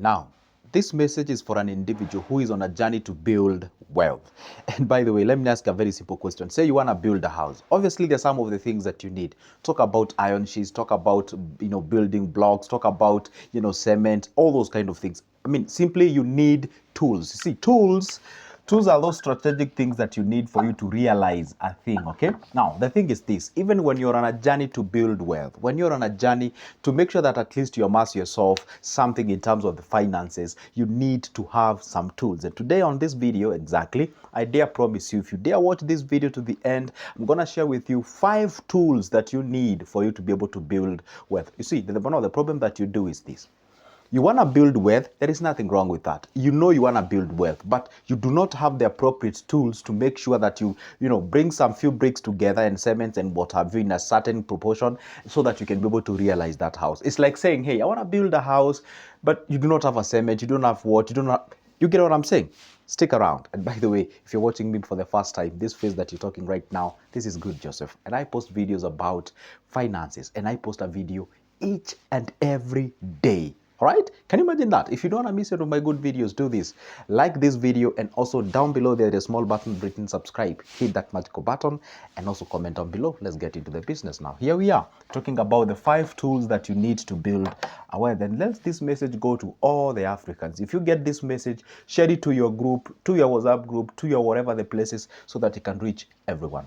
Now, this message is for an individual who is on a journey to build wealth. And by the way, let me ask a very simple question. Say you want to build a house. Obviously, there's some of the things that you need. Talk about iron sheets, talk about, building blocks, talk about, cement, all those kind of things. I mean, simply you need tools. You see, tools are those strategic things that you need for you to realize a thing, okay? Now, the thing is this, even when you're on a journey to build wealth, when you're on a journey to make sure that at least you amass yourself something in terms of the finances, you need to have some tools. And today on this video, exactly, I dare promise you, if you dare watch this video to the end, I'm going to share with you 5 tools that you need for you to be able to build wealth. You see, the problem that you do is this. You want to build wealth, there is nothing wrong with that. You know you want to build wealth, but you do not have the appropriate tools to make sure that you bring some few bricks together and cement and what have you in a certain proportion so that you can be able to realize that house. It's like saying, hey, I want to build a house, but you do not have a cement, you don't have what, you get what I'm saying? Stick around. And by the way, if you're watching me for the first time, this face that you're talking right now, this is Good Joseph. And I post videos about finances, and I post a video each and every day. All right, can you imagine that? If you don't want to miss any of my good videos, do this. Like this video, and also down below there is a small button written subscribe. Hit that magical button and also comment down below. Let's get into the business now. Here we are talking about the 5 tools that you need to build a wealth. Then let this message go to all the Africans. If you get this message, share it to your group, to your WhatsApp group, to your whatever the places, so that it can reach everyone.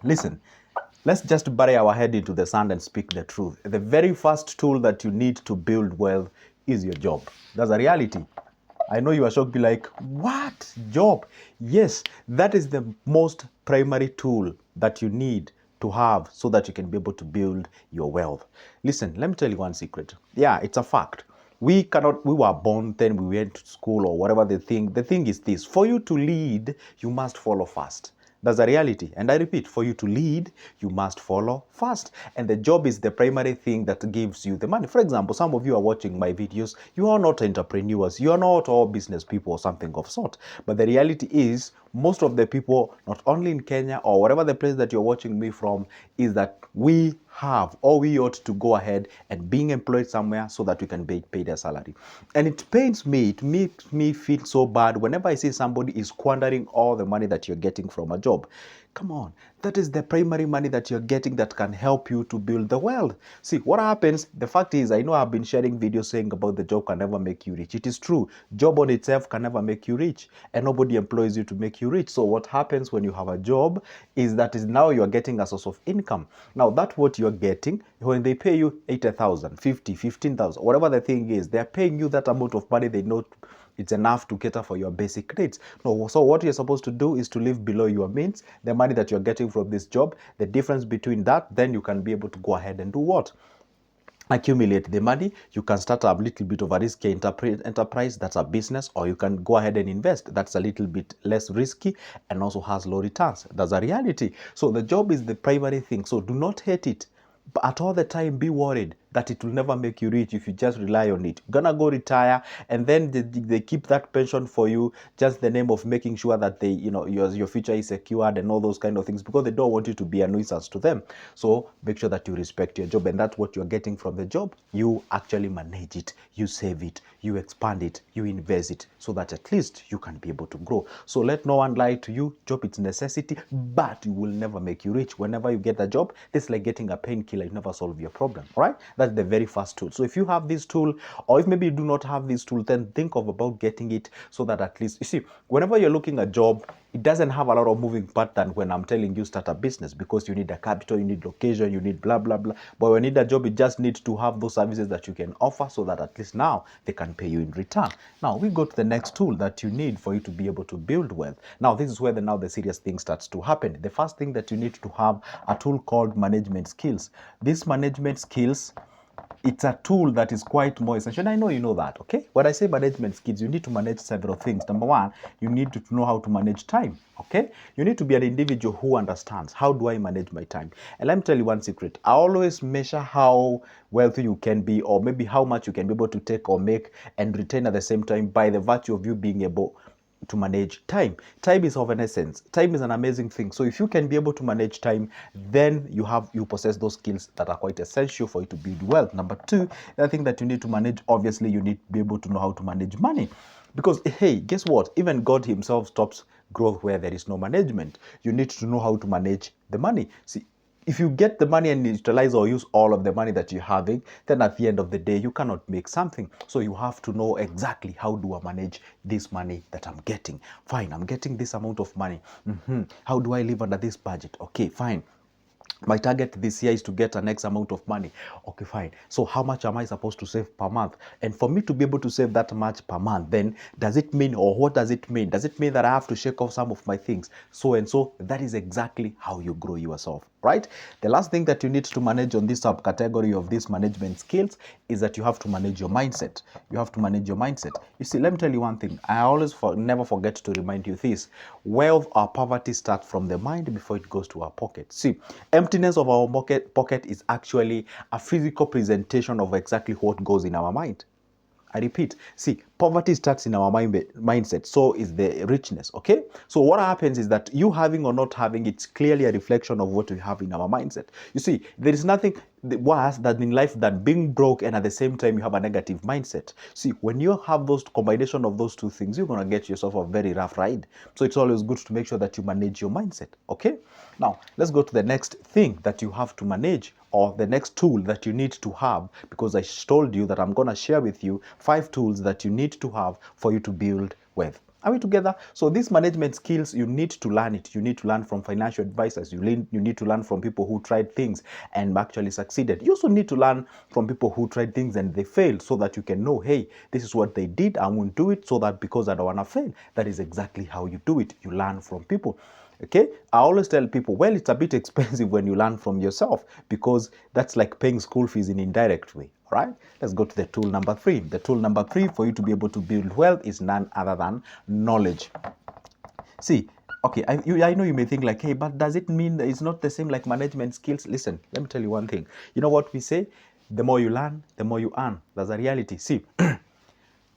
Listen. Let's just bury our head into the sand and speak the truth. The very first tool that you need to build wealth is your job. That's a reality. I know you are shocked, be like, what? Job? Yes, that is the most primary tool that you need to have so that you can be able to build your wealth. Listen, let me tell you one secret. Yeah, it's a fact. We were born, then we went to school or whatever the thing. The thing is this, for you to lead, you must follow fast. That's a reality. And I repeat, for you to lead, you must follow fast. And the job is the primary thing that gives you the money. For example, some of you are watching my videos. You are not entrepreneurs. You are not all business people or something of sort. But the reality is, most of the people, not only in Kenya or whatever the place that you're watching me from, is that we have, or we ought to go ahead and being employed somewhere so that we can pay their salary. And it pains me, it makes me feel so bad whenever I see somebody is squandering all the money that you're getting from a job. Come on, that is the primary money that you're getting that can help you to build the wealth. See, what happens, the fact is, I know I've been sharing videos saying about the job can never make you rich. It is true. Job on itself can never make you rich, and nobody employs you to make you rich. So what happens when you have a job is that is now you're getting a source of income. Now, that's what you're getting when they pay you 80,000, 50, 15,000, whatever the thing is, they're paying you that amount of money they know it's enough to cater for your basic needs. No, so what you're supposed to do is to live below your means, the money that you're getting from this job, the difference between that, then you can be able to go ahead and do what? Accumulate the money. You can start a little bit of a risky enterprise, that's a business, or you can go ahead and invest. That's a little bit less risky and also has low returns. That's a reality. So the job is the primary thing. So do not hate it. But at all the time, be worried that it will never make you rich if you just rely on it. You're gonna go retire, and then they keep that pension for you, just the name of making sure that they, your future is secured and all those kind of things, because they don't want you to be a nuisance to them. So make sure that you respect your job, and that's what you're getting from the job. You actually manage it, you save it, you expand it, you invest it, so that at least you can be able to grow. So let no one lie to you. Job is necessity, but it will never make you rich. Whenever you get a job, it's like getting a painkiller. It never solve your problem. All right, that's the very first tool. So if you have this tool, or if maybe you do not have this tool, then think of about getting it, so that at least, you see, whenever you're looking at a job, it doesn't have a lot of moving part than when I'm telling you start a business, because you need a capital, you need location, you need blah blah blah. But when you need a job, it just needs to have those services that you can offer, so that at least now they can pay you in return. Now we go to the next tool that you need for you to be able to build wealth. Now this is where the serious thing starts to happen. The first thing that you need to have a tool called management skills. This management skills, it's a tool that is quite more essential. And I know you know that, okay? When I say management skills, you need to manage several things. Number one, you need to know how to manage time, okay? You need to be an individual who understands, how do I manage my time? And let me tell you one secret. I always measure how wealthy you can be, or maybe how much you can be able to take or make and retain at the same time, by the virtue of you being able to manage time. Time is of an essence. Time is an amazing thing. So if you can be able to manage time, then you possess those skills that are quite essential for you to build wealth. Number two, the thing that you need to manage, obviously, you need to be able to know how to manage money. Because hey, guess what? Even God himself stops growth where there is no management. You need to know how to manage the money. See, if you get the money and utilize or use all of the money that you're having, then at the end of the day, you cannot make something. So you have to know exactly, how do I manage this money that I'm getting? Fine, I'm getting this amount of money. How do I live under this budget? Okay, fine. My target this year is to get an X amount of money. Okay, fine. So how much am I supposed to save per month? And for me to be able to save that much per month, then does it mean, or what does it mean? Does it mean that I have to shake off some of my things? So and so, that is exactly how you grow yourself, right? The last thing that you need to manage on this subcategory of these management skills is that you have to manage your mindset. You have to manage your mindset. You see, let me tell you one thing. I always never forget to remind you this. Wealth or poverty starts from the mind before it goes to our pocket. See, emptiness of our pocket is actually a physical presentation of exactly what goes in our mind. I repeat, see, poverty starts in our mindset, so is the richness, okay? So what happens is that you having or not having, it's clearly a reflection of what we have in our mindset. You see, there is nothing worse than in life than being broke and at the same time you have a negative mindset. See, when you have those combination of those two things, you're going to get yourself a very rough ride. So it's always good to make sure that you manage your mindset, okay? Now, let's go to the next thing that you have to manage, or the next tool that you need to have, because I told you that I'm going to share with you 5 tools that you need to have for you to build wealth. Are we together? So these management skills, you need to learn it. You need to learn from financial advisors. You need to learn from people who tried things and actually succeeded. You also need to learn from people who tried things and they failed, so that you can know, hey, this is what they did. I won't do it, so that because I don't want to fail. That is exactly how you do it. You learn from people. Okay, I always tell people, well, it's a bit expensive when you learn from yourself, because that's like paying school fees in an indirect way. All right, let's go to the tool number 3. The tool number 3 for you to be able to build wealth is none other than knowledge. See, okay, I know you may think like, hey, but does it mean that it's not the same like management skills? Listen, let me tell you one thing. You know what we say? The more you learn, the more you earn. That's a reality. See,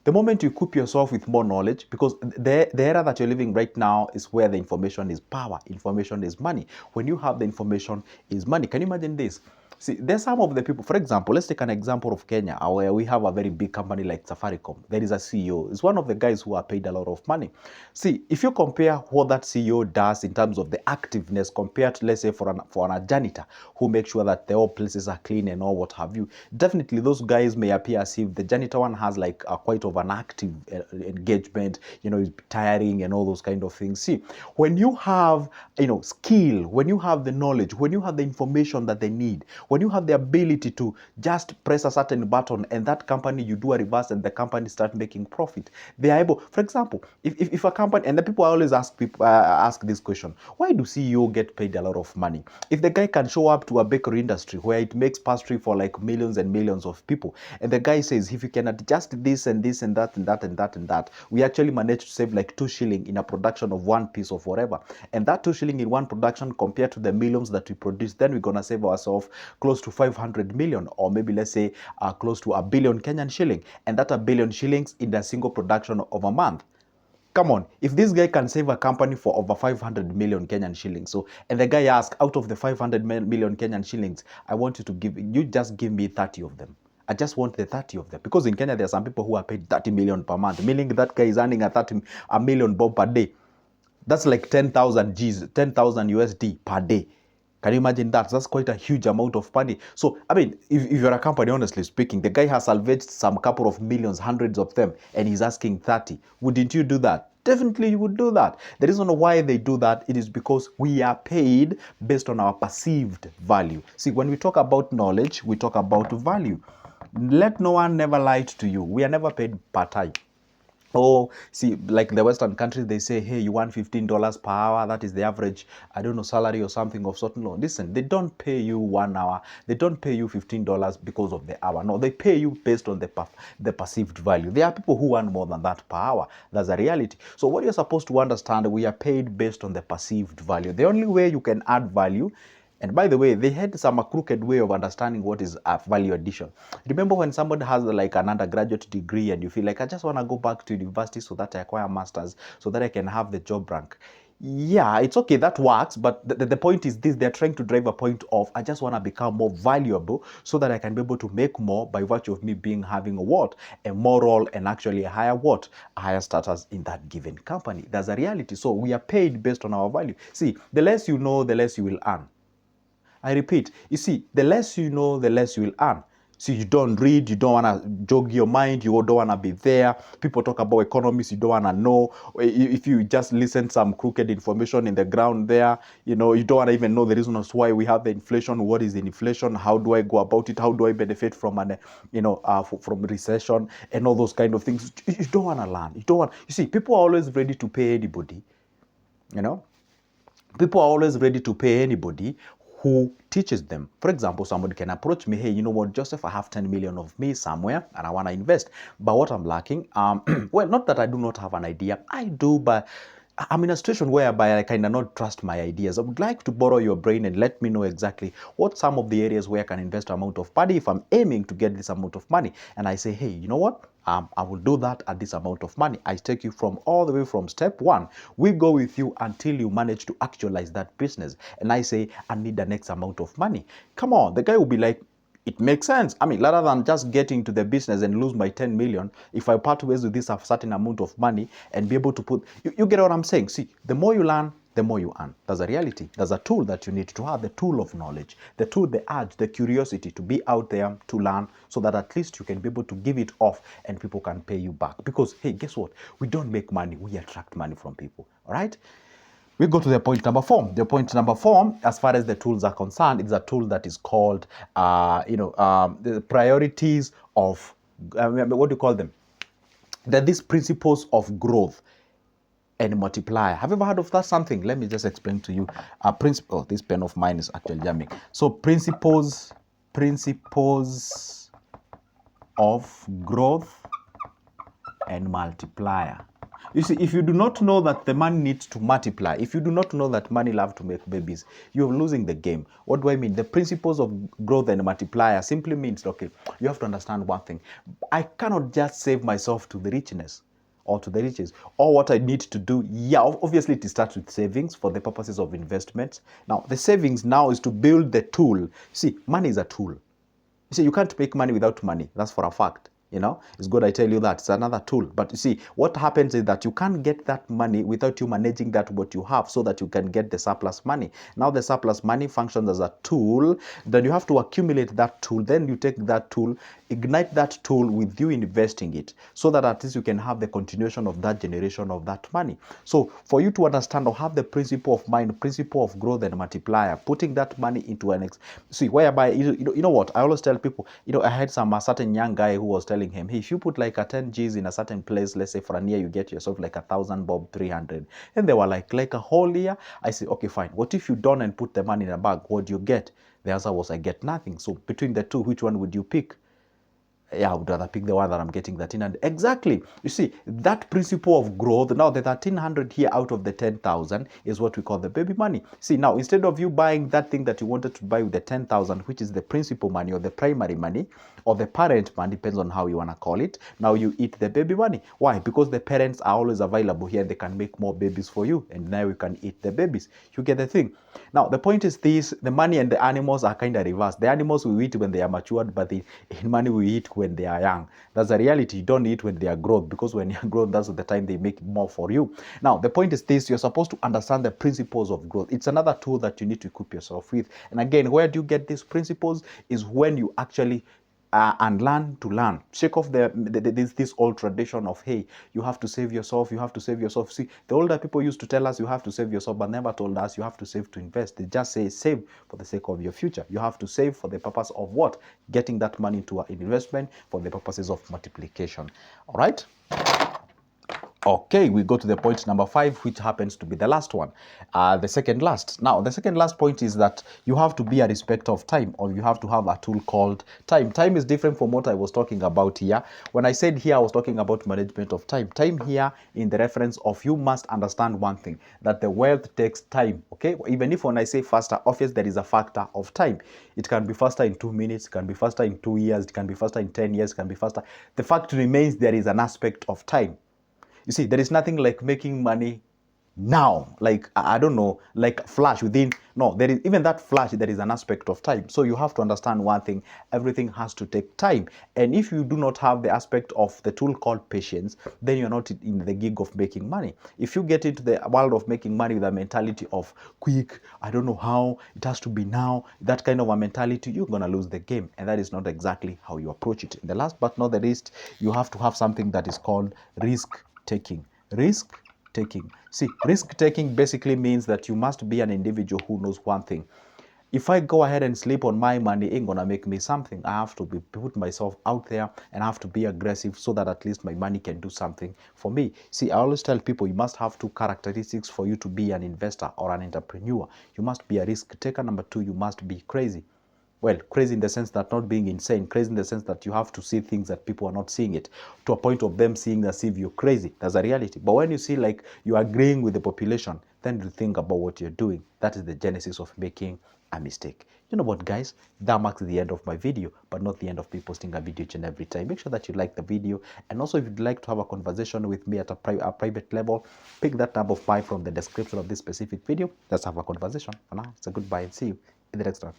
the moment you equip yourself with more knowledge, because the era that you're living right now is where the information is power, information is money. When you have the information is money. Can you imagine this? See, there's some of the people, for example, let's take an example of Kenya, where we have a very big company like Safaricom. There is a CEO. It's one of the guys who are paid a lot of money. See, if you compare what that CEO does in terms of the activeness compared to, let's say, for a janitor who makes sure that the all places are clean and all what have you, definitely those guys may appear as if the janitor one has like quite of an active engagement, is tiring and all those kind of things. See, when you have, skill, when you have the knowledge, when you have the information that they need, when you have the ability to just press a certain button and that company, you do a reverse and the company start making profit, they are able, for example, if a company, and the people always ask this question, why do CEO get paid a lot of money? If the guy can show up to a bakery industry where it makes pastry for like millions and millions of people, and the guy says, if you can adjust this and this and that and that and that and that, we actually managed to save like 2 shilling in a production of one piece of whatever, and that 2 shilling in one production compared to the millions that we produce, then we're gonna save ourselves close to 500 million, or maybe let's say close to 1 billion Kenyan shilling, and that 1 billion shillings in a single production of a month. Come on, if this guy can save a company for over 500 million Kenyan shillings, so, and the guy asks, out of the 500 million Kenyan shillings, I want you just give me 30 of them. I just want the 30 of them. Because in Kenya, there are some people who are paid 30 million per month, meaning that guy is earning a million bob per day. That's like 10,000 G's, 10,000 USD per day. Can you imagine that? That's quite a huge amount of money. So, I mean, if you're a company, honestly speaking, the guy has salvaged some couple of millions, hundreds of them, and he's asking 30. Wouldn't you do that? Definitely you would do that. The reason why they do that, it is because we are paid based on our perceived value. See, when we talk about knowledge, we talk about value. Let no one never lie to you. We are never paid per time. Oh, see, like the Western countries, they say, hey, you want $15 per hour. That is the average, I don't know, salary or something of certain. No, listen, they don't pay you 1 hour. They don't pay you $15 because of the hour. No, they pay you based on the perceived value. There are people who earn more than that per hour. That's a reality. So what you're supposed to understand, we are paid based on the perceived value. The only way you can add value And by the way, they had some crooked way of understanding what is a value addition. Remember when somebody has like an undergraduate degree and you feel like, I just want to go back to university so that I acquire a master's, so that I can have the job rank. Yeah, it's okay, that works, but the point is this: they're trying to drive a point of, I just want to become more valuable so that I can be able to make more by virtue of me having a what? A moral and actually a higher what? A higher status in that given company. That's a reality. So we are paid based on our value. See, the less you know, the less you will earn. I repeat, you see, the less you know, the less you will earn. See, you don't read, you don't want to jog your mind, you don't want to be there. People talk about economics, you don't want to know. If you just listen some crooked information in the ground there, you don't want to even know the reasons why we have the inflation. What is inflation? How do I go about it? How do I benefit from from recession and all those kind of things? You don't want to learn. You see, people are always ready to pay anybody, People are always ready to pay anybody who teaches them. For example, somebody can approach me, hey, you know what, Joseph, I have 10 million of me somewhere and I want to invest. But what I'm lacking, well, not that I do not have an idea. I do, but I'm in a situation whereby I kind of not trust my ideas. I would like to borrow your brain and let me know exactly what some of the areas where I can invest amount of money if I'm aiming to get this amount of money. And I say, hey, you know what? I will do that at this amount of money. I take you from all the way from step one. We go with you until you manage to actualize that business. And I say, I need the next amount of money. Come on, the guy will be like, it makes sense. I mean, rather than just getting to the business and lose my 10 million, if I part ways with this a certain amount of money and be able to put, you get what I'm saying? See, the more you learn, the more you earn. That's a reality. That's a tool that you need to have, the tool of knowledge, the tool, the urge, the curiosity to be out there to learn so that at least you can be able to give it off and people can pay you back. Because, hey, guess what? We don't make money. We attract money from people. All right? We go to the point number 4. The point number 4, as far as the tools are concerned, it's a tool that is called, the priorities of, what do you call them? They're these principles of growth and multiplier. Have you ever heard of that something? Let me just explain to you. Principle. This pen of mine is actually jamming. So principles of growth and multiplier. You see, if you do not know that the money needs to multiply, if you do not know that money loves to make babies, you're losing the game. What do I mean? The principles of growth and multiplier simply means, okay, you have to understand one thing. I cannot just save myself to the richness or to the riches. Or what I need to do, yeah, obviously it starts with savings for the purposes of investment. Now, the savings now is to build the tool. See, money is a tool. You see, you can't make money without money. That's for a fact. It's good I tell you that. It's another tool. But you see, what happens is that you can't get that money without you managing that what you have so that you can get the surplus money. Now the surplus money functions as a tool. Then you have to accumulate that tool. Then you take that tool, ignite that tool with you investing it so that at least you can have the continuation of that generation of that money. So for you to understand or have the principle of mind, principle of growth and multiplier, putting that money into an see, whereby you know what I always tell people, I had a certain young guy who was telling him, hey, if you put like a 10 G's in a certain place, let's say for a year, you get yourself like 1,000 bob, 300. And they were like a whole year. I said, okay, fine. What if you don't and put the money in a bag? What do you get? The answer was, I get nothing. So between the two, which one would you pick? Yeah, I would rather pick the one that I'm getting 1,300. Exactly. You see, that principle of growth, now the 1,300 here out of the 10,000 is what we call the baby money. See, now instead of you buying that thing that you wanted to buy with the 10,000, which is the principal money or the primary money or the parent money, depends on how you want to call it. Now you eat the baby money. Why? Because the parents are always available here. They can make more babies for you. And now you can eat the babies. You get the thing. Now, the point is this, the money and the animals are kind of reversed. The animals we eat when they are matured, but the money we eat when they are young. That's a reality. You don't eat when they are grown, because when you're grown, that's the time they make more for you. Now, the point is this, you're supposed to understand the principles of growth. It's another tool that you need to equip yourself with. And again, where do you get these principles is when you actually and learn to learn. Shake off this old tradition of, hey, you have to save yourself, you have to save yourself. See, the older people used to tell us you have to save yourself, but never told us you have to save to invest. They just say save for the sake of your future. You have to save for the purpose of what? Getting that money into an investment for the purposes of multiplication. All right? Okay, we go to the point number 5, which happens to be the last one, the second last. Now, the second last point is that you have to be a respecter of time, or you have to have a tool called time. Time is different from what I was talking about here. When I said here, I was talking about management of time. Time here in the reference of you must understand one thing, that the wealth takes time, okay? Even if when I say faster, obviously there is a factor of time. It can be faster in 2 minutes, it can be faster in 2 years, it can be faster in 10 years, it can be faster. The fact remains there is an aspect of time. You see, there is nothing like making money now, like I don't know, like flash within. No, there is even that flash, there is an aspect of time. So you have to understand one thing, everything has to take time. And if you do not have the aspect of the tool called patience, then you're not in the gig of making money. If you get into the world of making money with a mentality of quick, I don't know how, it has to be now, that kind of a mentality, you're gonna lose the game. And that is not exactly how you approach it. And the last but not the least, you have to have something that is called risk taking. Risk taking. See, risk taking basically means that you must be an individual who knows one thing. If I go ahead and sleep on my money, it ain't gonna make me something. I have to put myself out there and I have to be aggressive so that at least my money can do something for me. See, I always tell people you must have 2 characteristics for you to be an investor or an entrepreneur. You must be a risk taker. Number 2, you must be crazy. Well, crazy in the sense that not being insane, crazy in the sense that you have to see things that people are not seeing it, to a point of them seeing as if you're crazy. That's a reality. But when you see like you're agreeing with the population, then you think about what you're doing. That is the genesis of making a mistake. You know what, guys? That marks the end of my video, but not the end of me posting a video each and every time. Make sure that you like the video. And also, if you'd like to have a conversation with me at a private level, pick that number of mine from the description of this specific video. Let's have a conversation. For now, it's a goodbye and see you in the next one.